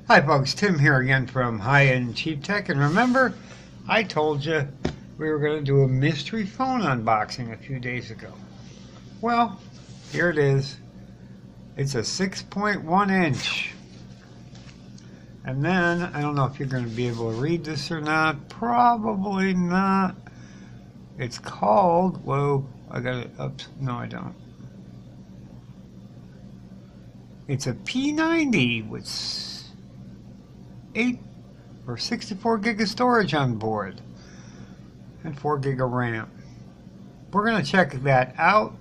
Hi folks, Tim here again from High End Cheap Tech, and remember I told you we were going to do a mystery phone unboxing a few days ago. Well, here it is. It's a 6.1 inch. And then, I don't know if you're going to be able to read this or not, probably not. It's called, whoa, I got it up, no I don't. It's a P20 with 8 or 64 gig of storage on board and 4 gig of RAM. We're going to check that out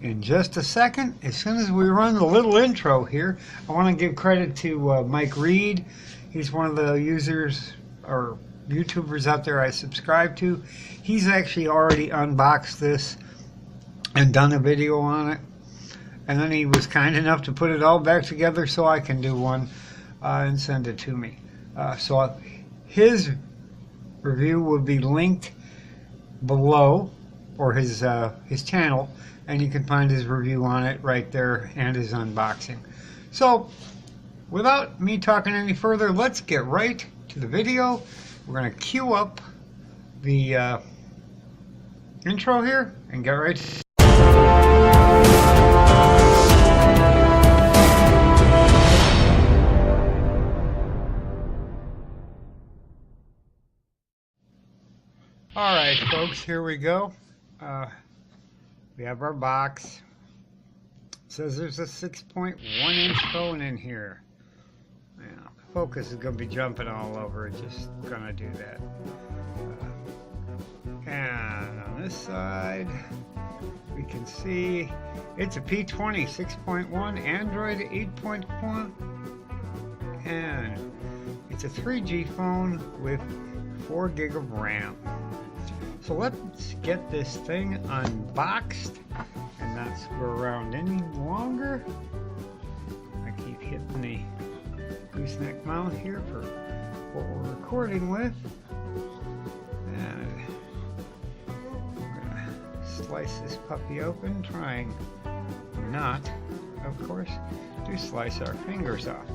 in just a second. As soon as we run the little intro here, I want to give credit to Mike Reed. He's one of the users or YouTubers out there I subscribe to. He's actually already unboxed this and done a video on it, and then he was kind enough to put it all back together so I can do one and send it to me. So his review will be linked below, or his channel, and you can find his review on it right there and his unboxing. So without me talking any further, let's get right to the video. We're going to cue up the intro here and get right to Alright folks, here we go. We have our box. It says there's a 6.1 inch phone in here. Yeah, focus is going to be jumping all over it, just going to do that. And on this side, we can see it's a P20 6.1, Android 8.1, and it's a 3G phone with 4 gig of RAM. So let's get this thing unboxed and not screw around any longer. I keep hitting the gooseneck mount here for what we're recording with. And we're going to slice this puppy open, trying not, of course, to slice our fingers off.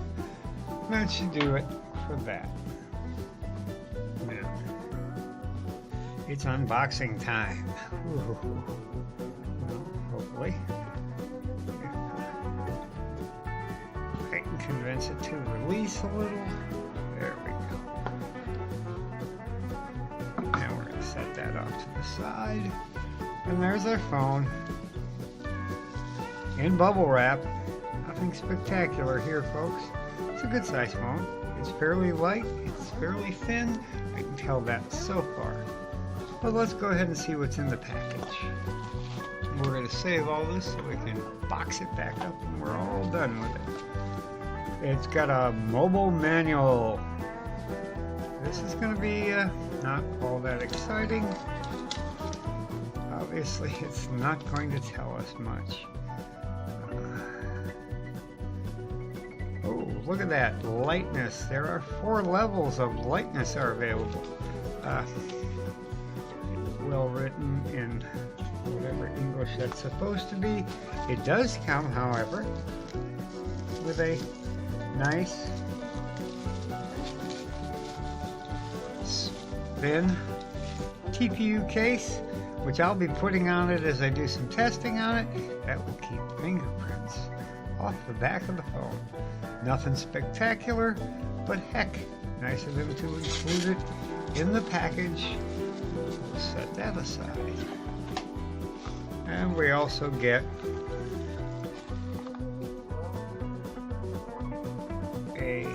That should do it for that. Now, it's unboxing time. Ooh. Well, hopefully, if I can convince it to release a little. There we go. Now we're going to set that off to the side. And there's our phone in bubble wrap. Nothing spectacular here, folks. It's a good size phone. It's fairly light. It's fairly thin. I can tell that so far. But let's go ahead and see what's in the package. We're going to save all this so we can box it back up and we're all done with it. It's got a mobile manual. This is going to be not all that exciting. Obviously, it's not going to tell us much. Oh, look at that lightness. There are 4 levels of lightness are available. Well written in whatever English that's supposed to be. It does come, however, with a nice thin TPU case, which I'll be putting on it as I do some testing on it. That will keep fingerprints off the back of the phone. Nothing spectacular, but heck, nice of them to include it in the package. We'll set that aside. And we also get a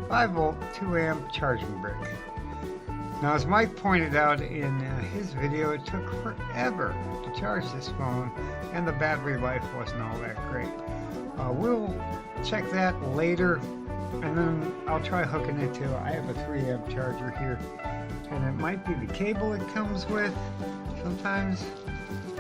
5-volt 2-amp charging brick. Now, as Mike pointed out in his video, it took forever to charge this phone and the battery life wasn't all that great. We'll check that later, and then I'll try hooking it to, I have a 3-amp charger here, and it might be the cable it comes with. Sometimes,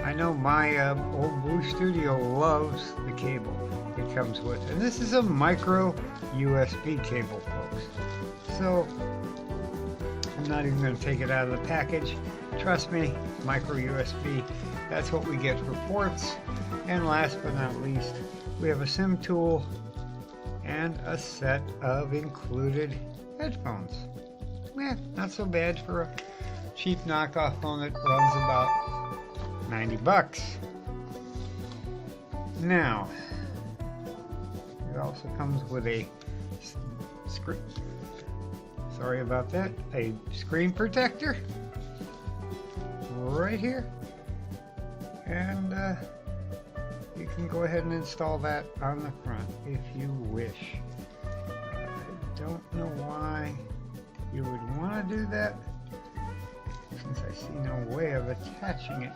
I know my old Blue Studio loves the cable it comes with, and this is a micro USB cable, folks. So I'm not even going to take it out of the package. Trust me, micro USB, that's what we get for ports. And last but not least, We have a SIM tool and a set of included headphones. Not so bad for a cheap knockoff phone that runs about 90 bucks. Now, it also comes with a screen. Sorry about that. A screen protector right here, and you can go ahead and install that on the front if you wish. I don't know why you would want to do that, since I see no way of attaching it.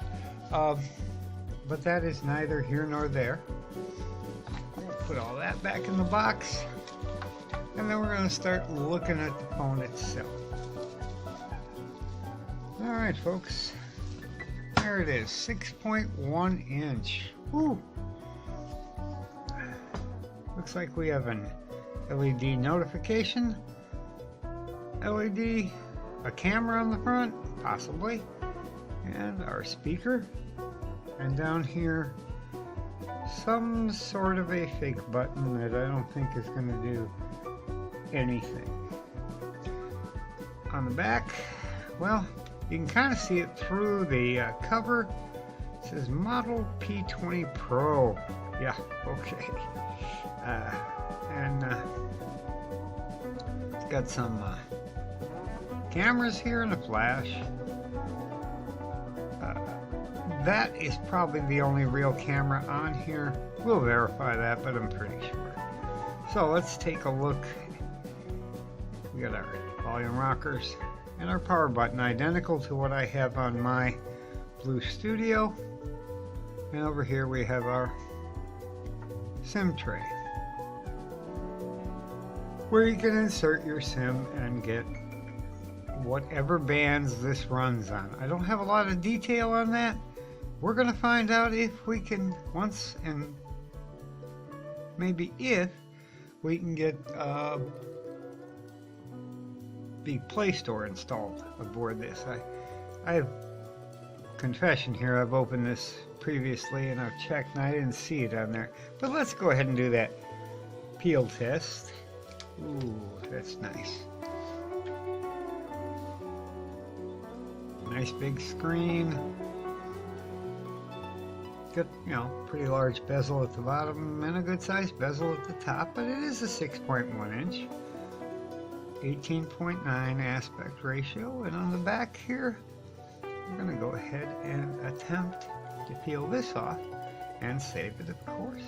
But that is neither here nor there. We'll put all that back in the box, and then we're going to start looking at the phone itself. Alright folks, there it is, 6.1 inch. Woo! Looks like we have an LED notification, LED, a camera on the front, possibly, and our speaker, and down here some sort of a fake button that I don't think is going to do anything. On the back, well, you can kind of see it through the cover. It says Model P20 Pro. Yeah, okay. And it's got some cameras here and a flash. That is probably the only real camera on here. We'll verify that, but I'm pretty sure. So let's take a look. We got our volume rockers and our power button, identical to what I have on my Blue Studio. And over here we have our SIM tray, where you can insert your SIM and get whatever bands this runs on. I don't have a lot of detail on that. We're going to find out if we can, once, and maybe if we can get the Play Store installed aboard this. I have confession here, I've opened this previously and I've checked and I didn't see it on there. But let's go ahead and do that peel test. Ooh, that's nice. Nice big screen. Got, you know, pretty large bezel at the bottom and a good sized bezel at the top, but it is a 6.1 inch. 18.9 aspect ratio, and on the back here we're going to go ahead and attempt to peel this off and save it, of course.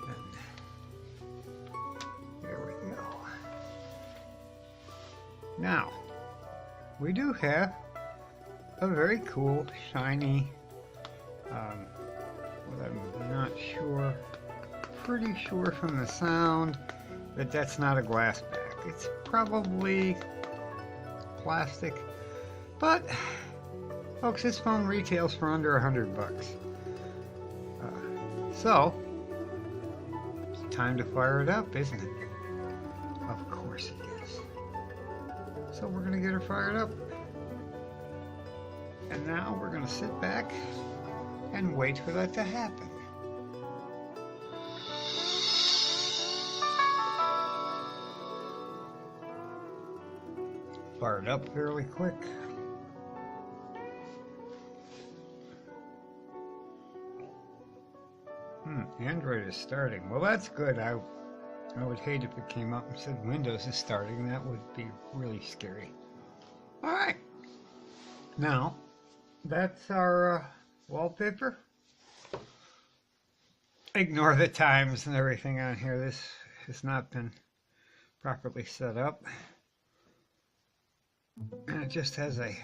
And there we go. Now we do have a very cool shiny, what I'm not sure, pretty sure from the sound that that's not a glass back. It's probably plastic, but folks, this phone retails for under 100 bucks. So it's time to fire it up, isn't it? Of course it is. So we're gonna get her fired up, and now we're gonna sit back and wait for that to happen. Fired up fairly quick. Android is starting. Well, that's good. I would hate if it came up and said Windows is starting. That would be really scary. Alright. Now, that's our wallpaper. Ignore the times and everything on here. This has not been properly set up. And it just has a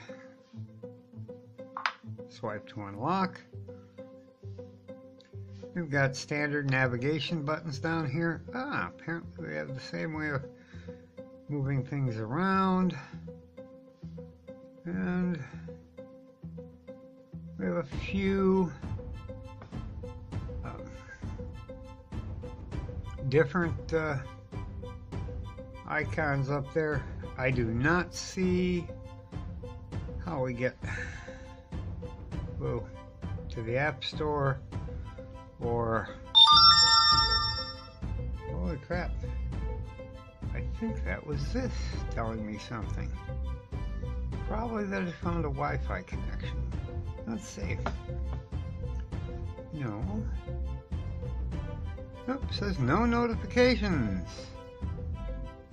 swipe to unlock. We've got standard navigation buttons down here. Apparently we have the same way of moving things around. And we have a few different icons up there. I do not see how we get to the App Store or crap. I think that was this telling me something. Probably that I found a Wi-Fi connection. Let's see. No. Nope, says no notifications.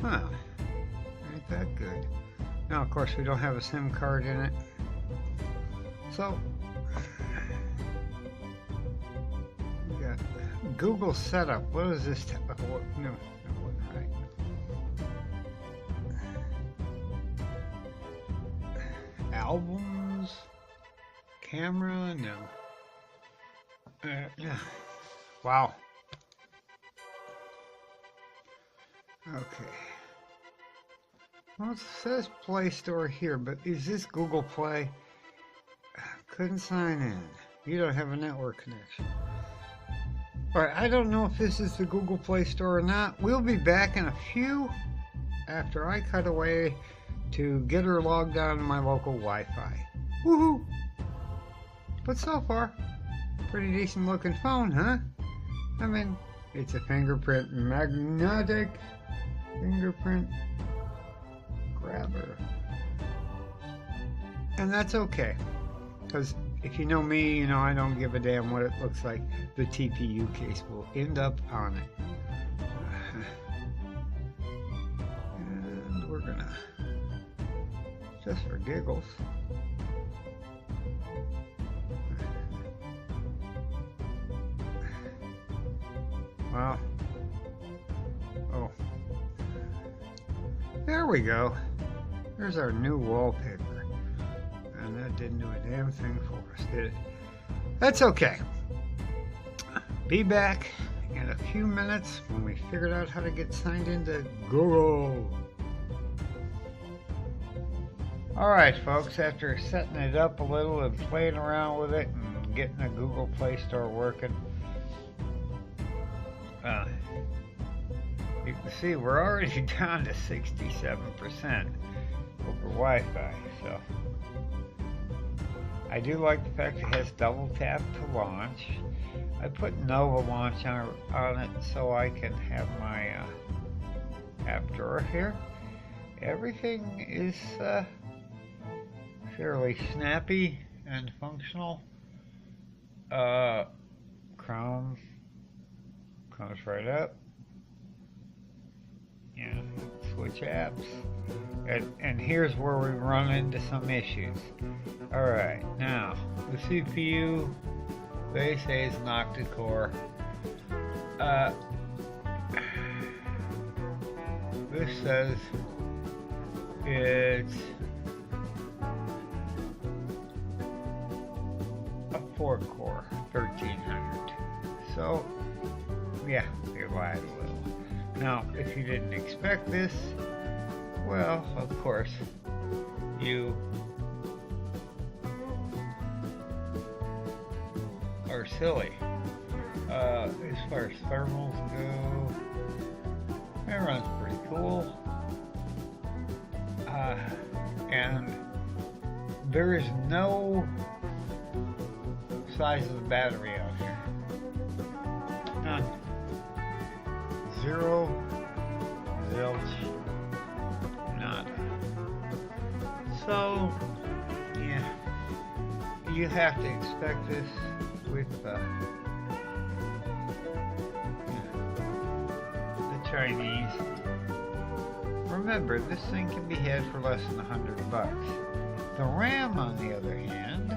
Huh. Ain't that good. Now, of course, we don't have a SIM card in it. So, we got Google setup. What is this? No, that wasn't right. Albums? Camera? No. Yeah. Wow. Okay. Well, it says Play Store here, but is this Google Play? Couldn't sign in. You don't have a network connection. Alright, I don't know if this is the Google Play Store or not. We'll be back in a few after I cut away to get her logged on to my local Wi-Fi. Woohoo! But so far, pretty decent looking phone, huh? I mean, it's a fingerprint, magnetic fingerprint grabber. And that's okay. Because if you know me, you know I don't give a damn what it looks like. The TPU case will end up on it. And we're gonna, just for giggles, wow. Oh. There we go. There's our new wallpaper. And that didn't do a damn thing for us, did it? That's okay. Be back in a few minutes when we figured out how to get signed into Google. Alright folks, after setting it up a little and playing around with it and getting the Google Play Store working, you can see we're already down to 67% over Wi-Fi, so I do like the fact it has double tap to launch. I put Nova Launch on it so I can have my app drawer here. Everything is fairly snappy and functional. Chrome comes right up. And switch apps. And here's where we run into some issues. Alright, now the CPU they say is an octa-core. This says it's a 4-core 1300. So yeah, they lied a little. Now, if you didn't expect this, well, of course, you are silly. As far as thermals go, it runs pretty cool. And there is no size of the battery out here. None. Zero, zilch, nada. So, yeah, you have to expect this with the Chinese. Remember, this thing can be had for less than $100. The RAM, on the other hand,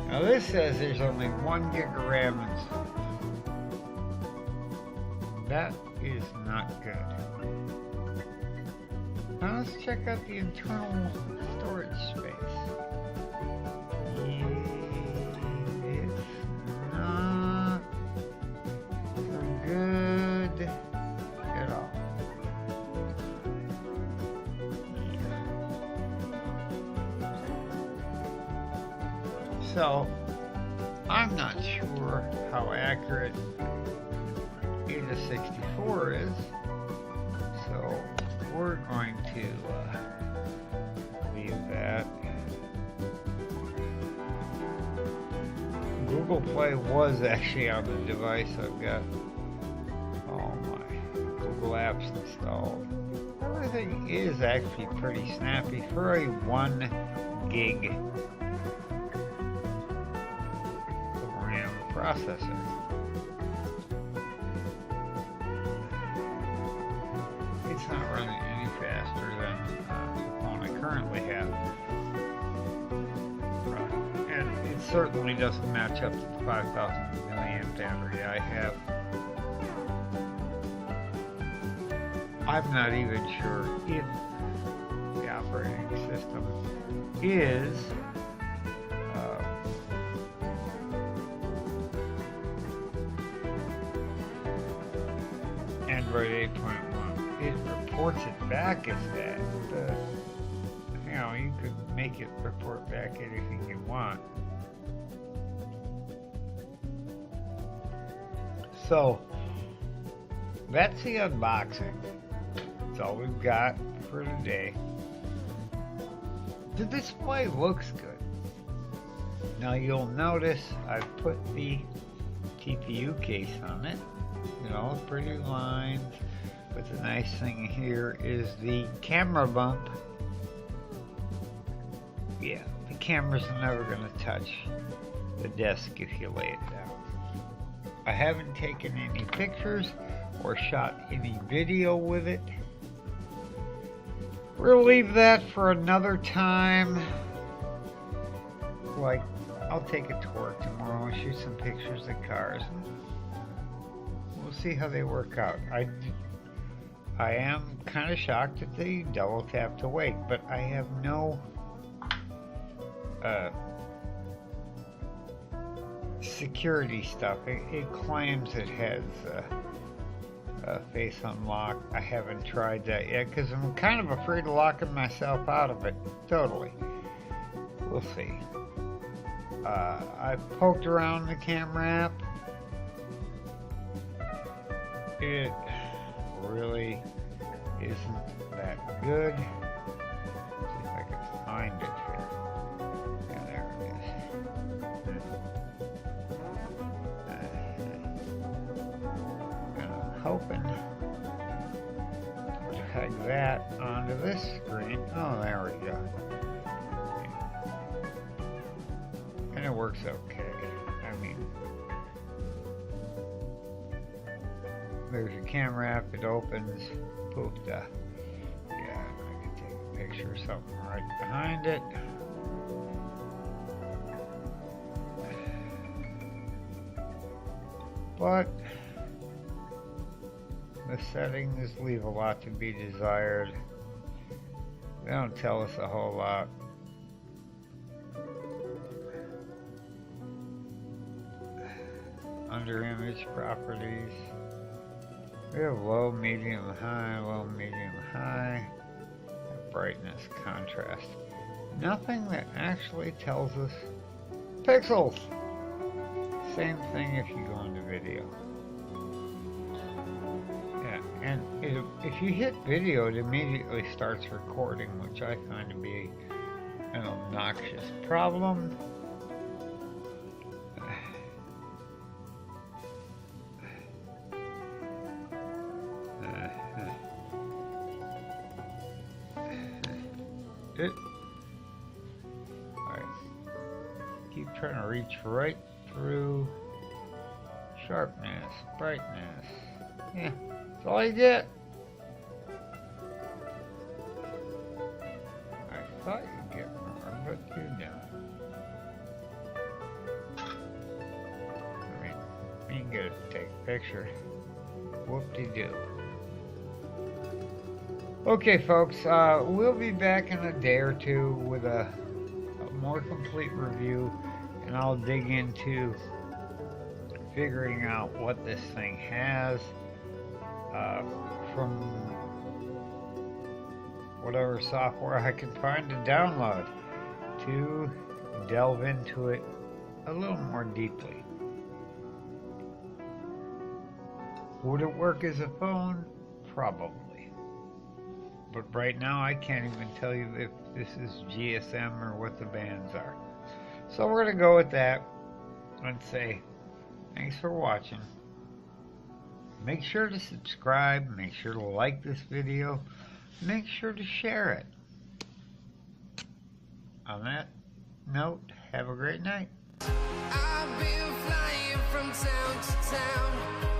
now this says there's only 1 gig of RAM installed. That is not good. Now let's check out the internal storage space. It's not so good at all. So, I'm not sure how accurate Ada 64 is, so we're going to Google Play was actually on the device. I've got all my Google apps installed. Everything is actually pretty snappy for a 1 gig RAM processor. It's not running any faster than the phone I currently have. And it certainly doesn't match up to the 5,000 milliamp battery I have. I'm not even sure if the operating system is Android 8.1. It reports it back as that, but you know, you could make it report back anything you want. So that's the unboxing. That's all we've got for today. The display looks good. Now you'll notice I've put the TPU case on it. You know, pretty lines. But the nice thing here is the camera bump. Yeah, the camera's never going to touch the desk if you lay it down. I haven't taken any pictures or shot any video with it. We'll leave that for another time. Like, I'll take a tour tomorrow and shoot some pictures of cars. We'll see how they work out. I am kind of shocked at the double tap to wake, but I have no security stuff. It claims it has face unlock. I haven't tried that yet because I'm kind of afraid of locking myself out of it totally. We'll see. I poked around the camera app. It really isn't that good. Let's see if I can find it here. Yeah, there it is. And I'm hoping to drag that onto this screen. Oh, there we go. And it works okay. I mean, there's your camera app, it opens, poof, yeah, I can take a picture of something right behind it. But the settings leave a lot to be desired. They don't tell us a whole lot. Under image properties, we have low, medium, high, brightness, contrast. Nothing that actually tells us pixels. Same thing if you go into video. Yeah, and if you hit video, it immediately starts recording, which I find to be an obnoxious problem. Alright. Keep trying to reach right through. Sharpness, brightness. Yeah, that's all you get. I thought you'd get more, but you don't. I mean, you can get it to take a picture. Whoop-de-doo. Okay, folks, we'll be back in a day or two with a more complete review, and I'll dig into figuring out what this thing has from whatever software I can find to download to delve into it a little more deeply. Would it work as a phone? Probably. But right now I can't even tell you if this is GSM or what the bands are. So we're going to go with that. and say thanks for watching. Make sure to subscribe, make sure to like this video, make sure to share it. On that note, have a great night. I've been flying from town to town.